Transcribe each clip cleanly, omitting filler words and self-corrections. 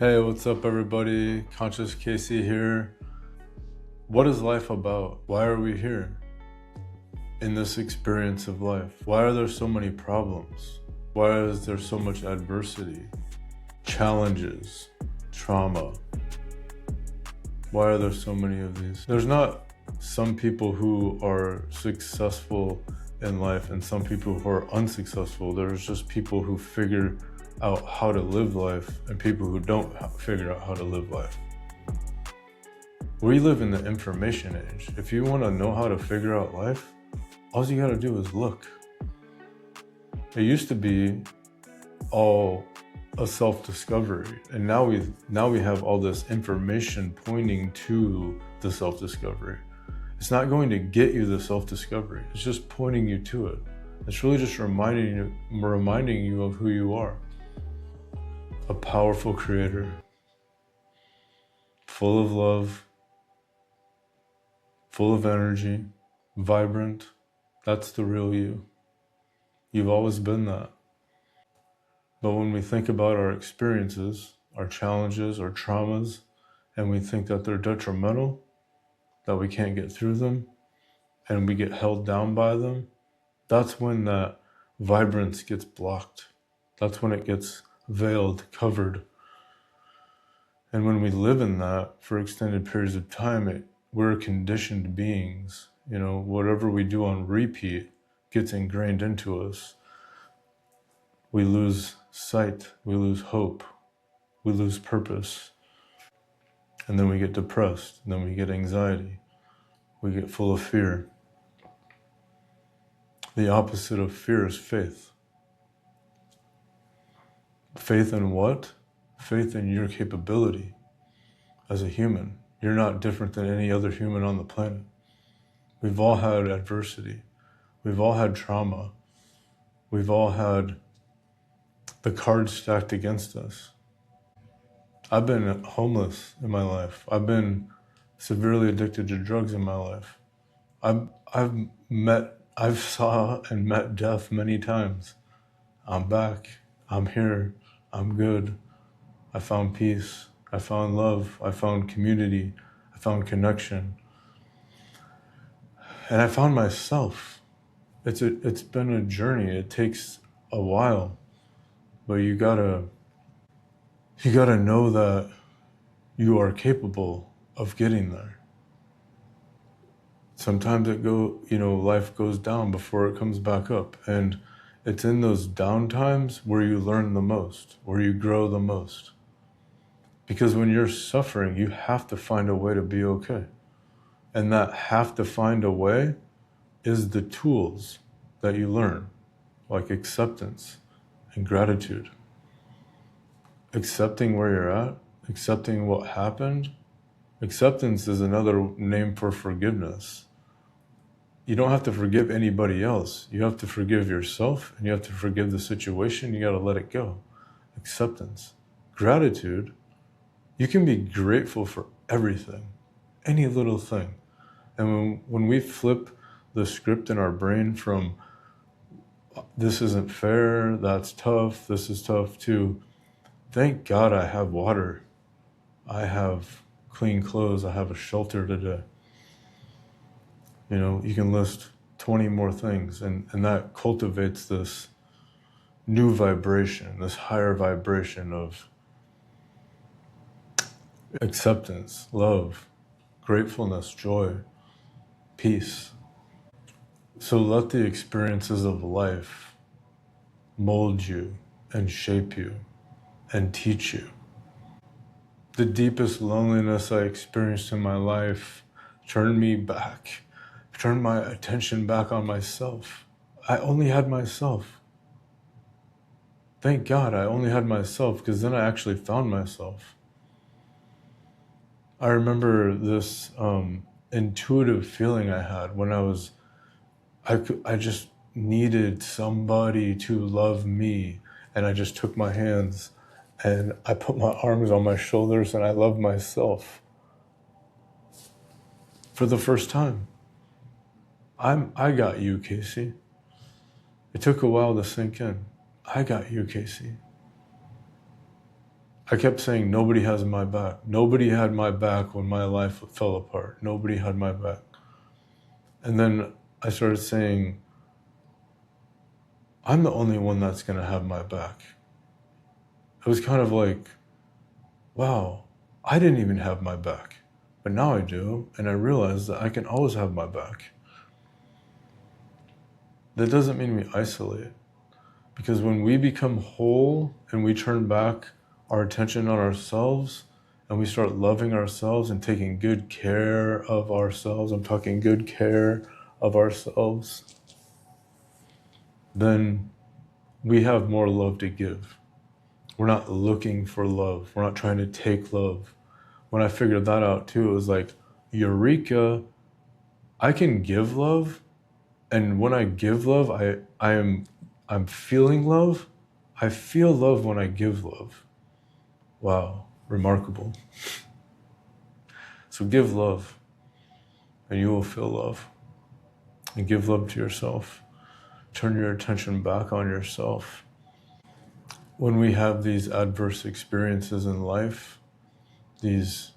Hey, what's up, everybody? Conscious Casey here. What is life about? Why are we here in this experience of life? Why are there so many problems? Why is there so much adversity, challenges, trauma? Why are there so many of these? There's not some people who are successful in life and some people who are unsuccessful. There's just people who figure out how to live life and people who don't figure out how to live life. We live in the information age. If you want to know how to figure out life, all you got to do is look. It used to be all a self-discovery, and now we have all this information pointing to the self-discovery. It's not going to get you the self-discovery. It's just pointing you to it. It's really just reminding you of who you are. A powerful creator, full of love, full of energy, vibrant. That's the real you. You've always been that. But when we think about our experiences, our challenges, our traumas, and we think that they're detrimental, that we can't get through them, and we get held down by them, that's when that vibrance gets blocked. That's when it gets veiled, covered. And when we live in that for extended periods of time, we're conditioned beings. Whatever we do on repeat gets ingrained into us. We lose sight, we lose hope, we lose purpose. And then we get depressed, and then we get anxiety, we get full of fear. The opposite of fear is faith. Faith in what? Faith in your capability as a human. You're not different than any other human on the planet. We've all had adversity. We've all had trauma. We've all had the cards stacked against us. I've been homeless in my life. I've been severely addicted to drugs in my life. I've saw and met death many times. I'm back. I'm here. I'm good. I found peace. I found love. I found community. I found connection. And I found myself. It's been a journey. It takes a while, but you gotta know that you are capable of getting there. Sometimes life goes down before it comes back up, and it's in those down times where you learn the most, where you grow the most. Because when you're suffering, you have to find a way to be okay. And that have to find a way is the tools that you learn, like acceptance and gratitude. Accepting where you're at, accepting what happened. Acceptance is another name for forgiveness. You don't have to forgive anybody else. You have to forgive yourself, and you have to forgive the situation. You got to let it go. Acceptance. Gratitude. You can be grateful for everything, any little thing. And when we flip the script in our brain from this isn't fair, that's tough, this is tough, to thank God I have water, I have clean clothes, I have a shelter today. You can list 20 more things, and that cultivates this new vibration, this higher vibration of acceptance, love, gratefulness, joy, peace. So let the experiences of life mold you and shape you and teach you. The deepest loneliness I experienced in my life turned my attention back on myself. I only had myself. Thank God I only had myself, because then I actually found myself. I remember this intuitive feeling I had when I just needed somebody to love me, and I just took my hands and I put my arms on my shoulders and I loved myself for the first time. I got you, Casey. It took a while to sink in. I got you, Casey. I kept saying, nobody has my back. Nobody had my back when my life fell apart. Nobody had my back. And then I started saying, I'm the only one that's going to have my back. It was kind of like, wow, I didn't even have my back. But now I do, and I realize that I can always have my back. That doesn't mean we isolate. Because when we become whole and we turn back our attention on ourselves and we start loving ourselves and taking good care of ourselves, I'm talking good care of ourselves, then we have more love to give. We're not looking for love. We're not trying to take love. When I figured that out too, it was like, eureka, I can give love. And when I give love, I'm feeling love. I feel love when I give love. Wow, remarkable. So give love, and you will feel love. And give love to yourself. Turn your attention back on yourself. When we have these adverse experiences in life, these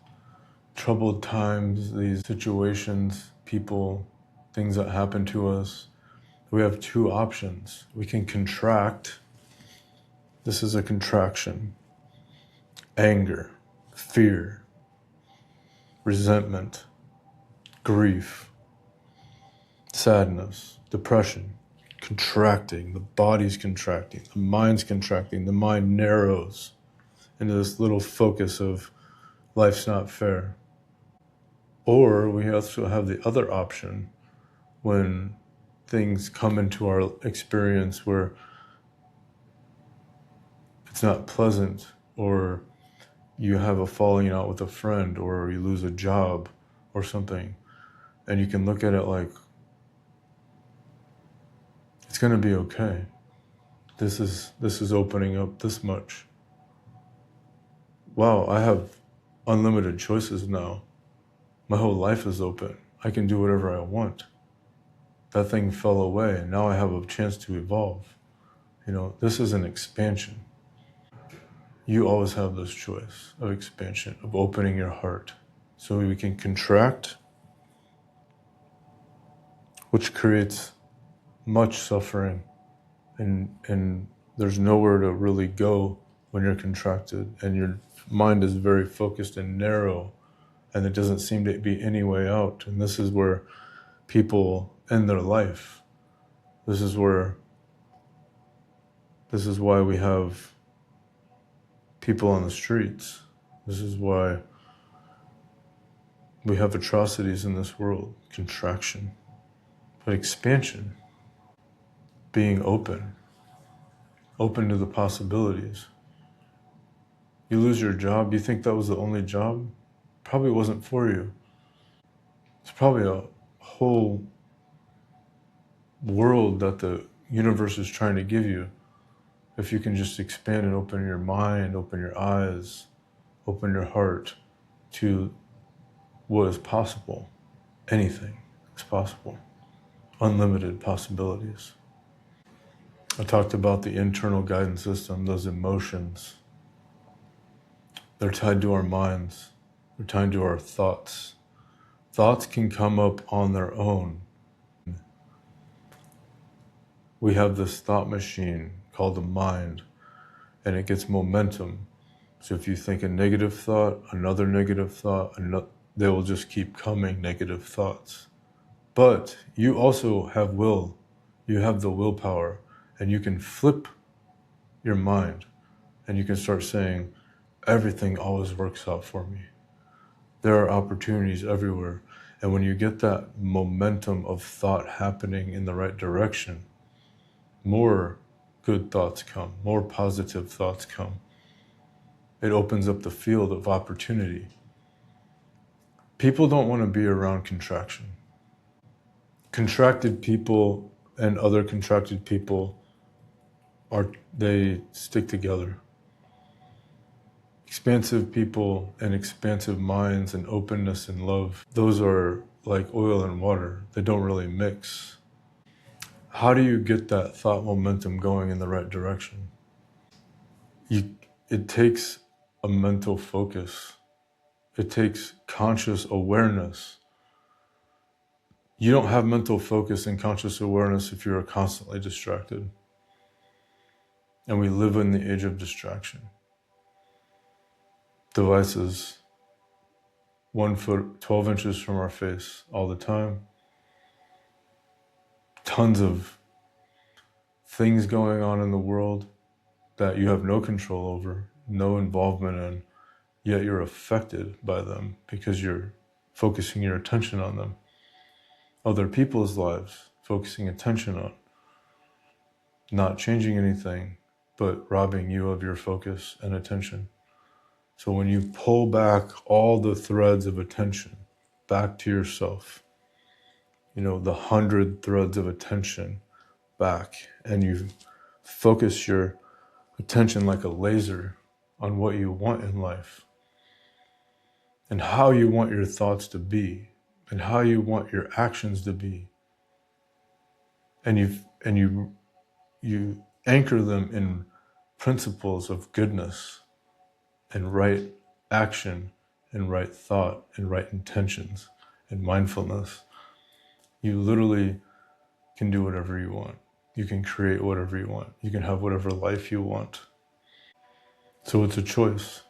troubled times, these situations, people, things that happen to us, we have two options. We can contract. This is a contraction. Anger, fear, resentment, grief, sadness, depression, contracting. The body's contracting, the mind's contracting, the mind narrows into this little focus of life's not fair. Or we also have the other option when things come into our experience where it's not pleasant, or you have a falling out with a friend, or you lose a job or something, and you can look at it like, it's going to be okay. This is opening up this much. Wow, I have unlimited choices now. My whole life is open. I can do whatever I want. That thing fell away, and now I have a chance to evolve. This is an expansion. You always have this choice of expansion, of opening your heart. So we can contract, which creates much suffering, and there's nowhere to really go when you're contracted, and your mind is very focused and narrow, and it doesn't seem to be any way out. And this is where people end their life. This is why we have people on the streets. This is why we have atrocities in this world. Contraction. But expansion. Being open to the possibilities. You lose your job, you think that was the only job? Probably wasn't for you. It's probably a whole world that the universe is trying to give you. If you can just expand and open your mind, open your eyes, open your heart to what is possible. Anything is possible. Unlimited possibilities. I talked about the internal guidance system, those emotions. They're tied to our minds. They're tied to our thoughts. Thoughts can come up on their own. We have this thought machine called the mind, and it gets momentum. So if you think a negative thought, another negative thought, they will just keep coming, negative thoughts. But you also have will. You have the willpower, and you can flip your mind, and you can start saying, everything always works out for me. There are opportunities everywhere. And when you get that momentum of thought happening in the right direction, more good thoughts come, more positive thoughts come. It opens up the field of opportunity. People don't want to be around contraction. Contracted people and other contracted people they stick together. Expansive people and expansive minds and openness and love, those are like oil and water. They don't really mix. How do you get that thought momentum going in the right direction? It takes a mental focus. It takes conscious awareness. You don't have mental focus and conscious awareness if you're constantly distracted. And we live in the age of distraction. Devices 1 foot, 12 inches from our face all the time. Tons of things going on in the world that you have no control over, no involvement in, yet you're affected by them because you're focusing your attention on them. Other people's lives, focusing attention on, not changing anything, but robbing you of your focus and attention. So when you pull back all the threads of attention back to yourself, the 100 threads of attention back, and you focus your attention like a laser on what you want in life and how you want your thoughts to be and how you want your actions to be, and you anchor them in principles of goodness and right action and right thought and right intentions and mindfulness, you literally can do whatever you want. You can create whatever you want. You can have whatever life you want. So it's a choice.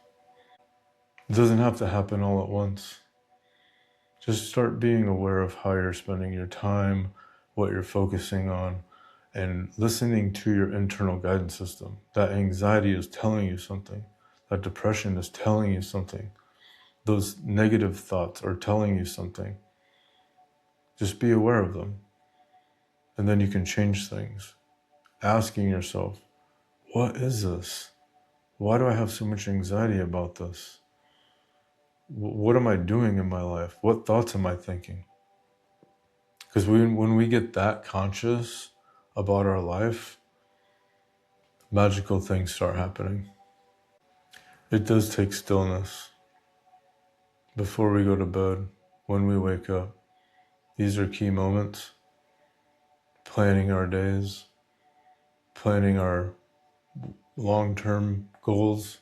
It doesn't have to happen all at once. Just start being aware of how you're spending your time, what you're focusing on, and listening to your internal guidance system. That anxiety is telling you something. That depression is telling you something. Those negative thoughts are telling you something. Just be aware of them. And then you can change things. Asking yourself, what is this? Why do I have so much anxiety about this? What am I doing in my life? What thoughts am I thinking? Because when we get that conscious about our life, magical things start happening. It does take stillness. Before we go to bed, when we wake up, these are key moments. Planning our days, planning our long-term goals,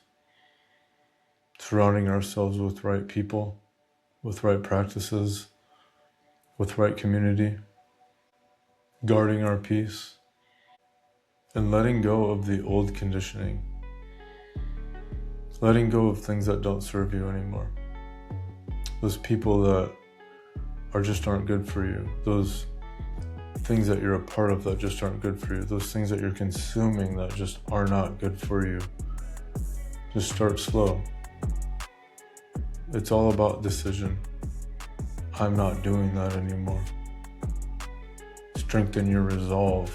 surrounding ourselves with right people, with right practices, with right community, guarding our peace, and letting go of the old conditioning, letting go of things that don't serve you anymore, those people that aren't good for you, those things that you're a part of that just aren't good for you, those things that you're consuming that just are not good for you. Just start slow. It's all about decision. I'm not doing that anymore. Strengthen your resolve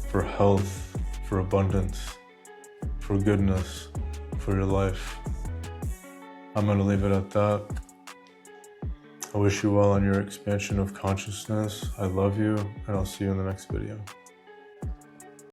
for health, for abundance, for goodness, for your life. I'm going to leave it at that. I wish you well on your expansion of consciousness. I love you, and I'll see you in the next video.